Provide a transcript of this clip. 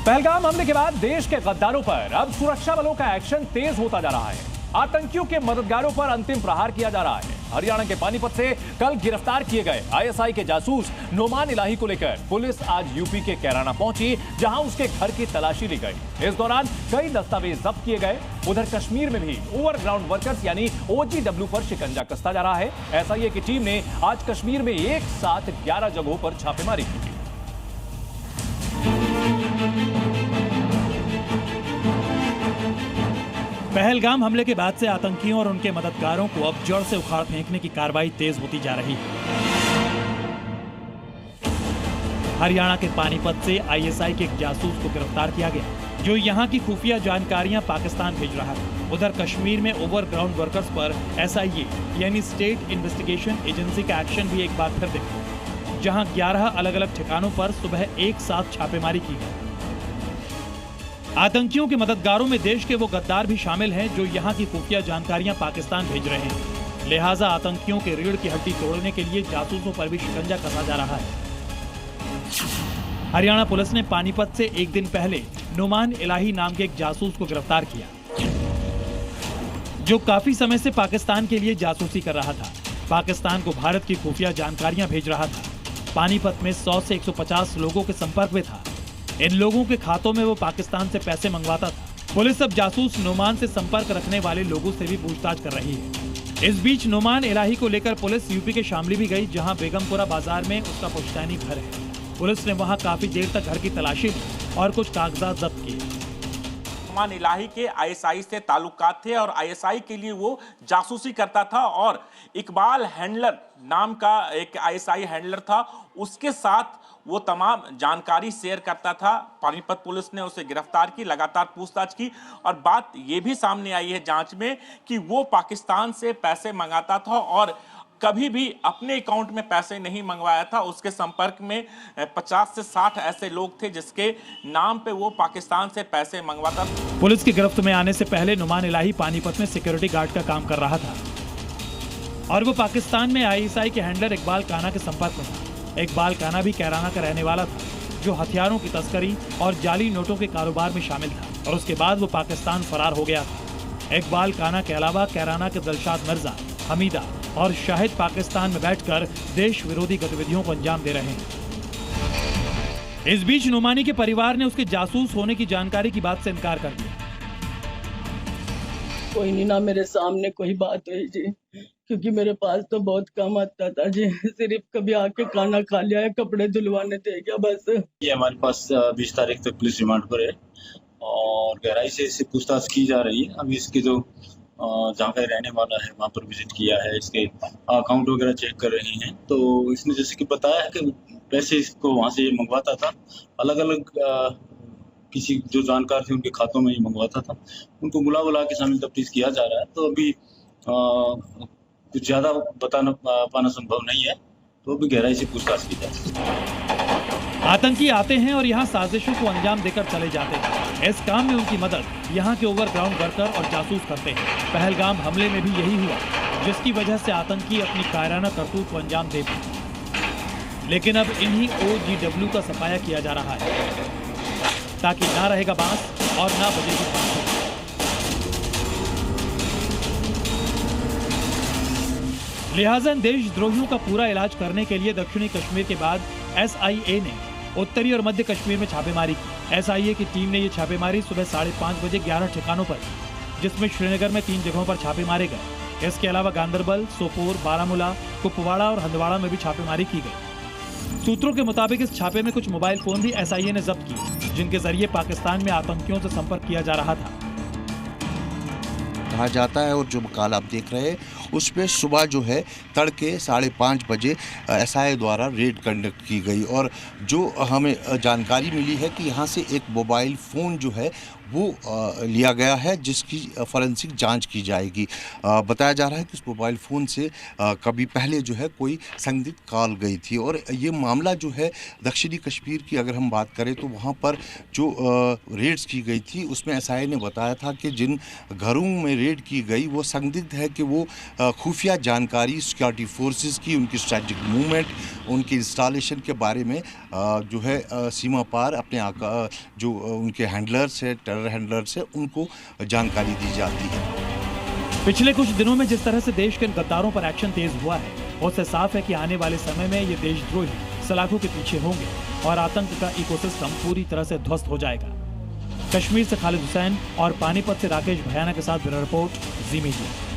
पहलगाम हमले के बाद देश के गद्दारों पर अब सुरक्षा बलों का एक्शन तेज होता जा रहा है। आतंकियों के मददगारों पर अंतिम प्रहार किया जा रहा है। हरियाणा के पानीपत से कल गिरफ्तार किए गए आईएसआई के जासूस नोमान इलाही को लेकर पुलिस आज यूपी के कैराना पहुंची, जहां उसके घर की तलाशी ली गई। इस दौरान कई दस्तावेज जब्त किए गए। उधर कश्मीर में भी ओवरग्राउंड वर्कर्स यानी ओजीडब्ल्यू पर शिकंजा कसता जा रहा है। एसआईए की टीम ने आज कश्मीर में एक साथ 11 जगहों पर छापेमारी की। पहलगाम हमले के बाद से आतंकियों और उनके मददगारों को अब जड़ से उखाड़ फेंकने की कार्रवाई तेज होती जा रही है। हरियाणा के पानीपत से आईएसआई के एक जासूस को गिरफ्तार किया गया, जो यहां की खुफिया जानकारियां पाकिस्तान भेज रहा है। उधर कश्मीर में ओवरग्राउंड वर्कर्स पर एसआईए यानी स्टेट इन्वेस्टिगेशन एजेंसी का एक्शन भी एक बार फिर देखा, जहां 11 अलग अलग ठिकानों पर सुबह एक साथ छापेमारी की गई। आतंकियों के मददगारों में देश के वो गद्दार भी शामिल हैं जो यहाँ की खुफिया जानकारियां पाकिस्तान भेज रहे हैं। लिहाजा आतंकियों के रीढ़ की हड्डी तोड़ने के लिए जासूसों पर भी शिकंजा कसा जा रहा है। हरियाणा पुलिस ने पानीपत से एक दिन पहले नोमान इलाही नाम के एक जासूस को गिरफ्तार किया, जो काफी समय से पाकिस्तान के लिए जासूसी कर रहा था। पाकिस्तान को भारत की खुफिया जानकारियां भेज रहा था। पानीपत में 100 से 150 लोगों के संपर्क में था। इन लोगों के खातों में वो पाकिस्तान से पैसे मंगवाता था। पुलिस अब जासूस नोमान से संपर्क रखने वाले लोगों से भी पूछताछ कर रही है। इस बीच नोमान इलाही को लेकर पुलिस यूपी के शामली भी गई, जहां बेगमपुरा बाजार में उसका पुश्तैनी घर है। पुलिस ने वहां काफी देर तक घर की तलाशी ली और कुछ कागजात जब्त किए। नोमान इलाही के आईएसआई से ताल्लुकात थे और आईएसआई के लिए वो जासूसी करता था और इकबाल हैंडलर नाम का एक आईएसआई हैंडलर था, उसके साथ वो तमाम जानकारी शेयर करता था। पानीपत पुलिस ने उसे गिरफ्तार की, लगातार पूछताछ की और बात ये भी सामने आई है जांच में कि वो पाकिस्तान से पैसे मंगाता था और कभी भी अपने अकाउंट में पैसे नहीं मंगवाया था। उसके संपर्क में 50 से 60 ऐसे लोग थे जिसके नाम पे वो पाकिस्तान से पैसे मंगवाता था। पुलिस की गिरफ्त में आने से पहले नोमान इलाही पानीपत में सिक्योरिटी गार्ड का काम कर रहा था और वो पाकिस्तान में आईएसआई के हैंडलर इकबाल काना के संपर्क में था। इकबाल काना भी कैराना का रहने वाला था, जो हथियारों की तस्करी और जाली नोटों के कारोबार में शामिल था और उसके बाद वो पाकिस्तान फरार हो गया था। इकबाल काना के अलावा कैराना के दिलशाद मिर्जा, हमीदा और शाहिद पाकिस्तान में बैठकर देश विरोधी गतिविधियों को अंजाम दे रहे हैं। इस बीच नोमानी के परिवार ने उसके जासूस होने की जानकारी की बात से इनकार कर दिया। कोई नहीं, ना मेरे सामने कोई बात हुई जी, क्योंकि मेरे पास तो बहुत कम आता था जी। सिर्फ कभी आके खाना खा लिया है, कपड़े धुलवाने थे क्या बस। ये हमारे पास 20 तारीख तक पुलिस रिमांड पर है और गहराई से इससे पूछताछ की जा रही है। अभी इसके जो जहाँ का रहने वाला है वहाँ पर विजिट किया है, इसके अकाउंट वगैरह चेक कर रहे हैं। तो इसने जैसे कि बताया है कि पैसे इसको वहाँ से मंगवाता था, अलग अलग किसी जो जानकार थे उनके खातों में ही मंगवाता था। उनको बुला के शामिल तफ्तीश किया जा रहा है। तो अभी कुछ ज्यादा पाना संभव नहीं है, तो अभी गहराई से पूछताछ की जाए। आतंकी आते हैं और यहाँ साजिशों को अंजाम देकर चले जाते हैं। इस काम में उनकी मदद यहाँ के ओवरग्राउंड वर्कर और जासूस करते हैं। पहलगाम हमले में भी यही हुआ, जिसकी वजह से आतंकी अपनी कायराना करतूत को अंजाम देते हैं। लेकिन अब इन्हीं ओजीडब्ल्यू का सफाया किया जा रहा है, ताकि ना रहेगा बांस और ना बजेगी बांसुरी। लिहाजा देशद्रोहियों का पूरा इलाज करने के लिए दक्षिणी कश्मीर के बाद एसआईए ने उत्तरी और मध्य कश्मीर में छापेमारी की। एसआईए की टीम ने ये छापेमारी सुबह 5:30 बजे 11 ठिकानों पर, जिसमें श्रीनगर में 3 जगहों पर छापे मारे गए। इसके अलावा गांदरबल, सोपोर, बारामूला, कुपवाड़ा और हंदवाड़ा में भी छापेमारी की गई। सूत्रों के मुताबिक इस छापे में कुछ मोबाइल फोन भी एसआईए ने जब्त किए, जिनके जरिए पाकिस्तान में आतंकियों से संपर्क किया जा रहा था। कहा जाता है और जो मकाल आप देख रहे हैं उसमें सुबह जो है तड़के 5:30 बजे एसआईए द्वारा रेड कंडक्ट की गई और जो हमें जानकारी मिली है कि यहाँ से एक मोबाइल फ़ोन जो है वो लिया गया है, जिसकी फॉरेंसिक जांच की जाएगी। बताया जा रहा है कि उस मोबाइल फ़ोन से कभी पहले जो है कोई संदिग्ध कॉल गई थी और ये मामला जो है दक्षिणी कश्मीर की अगर हम बात करें तो वहाँ पर जो रेड्स की गई थी उसमें एसआईए ने बताया था कि जिन घरों में रेड की गई वो संदिग्ध है कि वो खुफिया जानकारी सिक्योरिटी फोर्सेस की, उनकी स्ट्रेटजिक मूवमेंट, उनके इंस्टॉलेशन के बारे में जो है सीमा पार अपने जो उनके हैंडलर्स है, टेरर हैंडलर्स है, उनको जानकारी दी जाती है। पिछले कुछ दिनों में जिस तरह से देश के गद्दारों पर एक्शन तेज हुआ है, उससे साफ है कि आने वाले समय में ये देशद्रोही सलाखों के पीछे होंगे और आतंक का इकोसिस्टम पूरी तरह से ध्वस्त हो जाएगा। कश्मीर से खालिद हुसैन और पानीपत से राकेश भयाना के साथ ब्यूरो रिपोर्ट, जी मीडिया।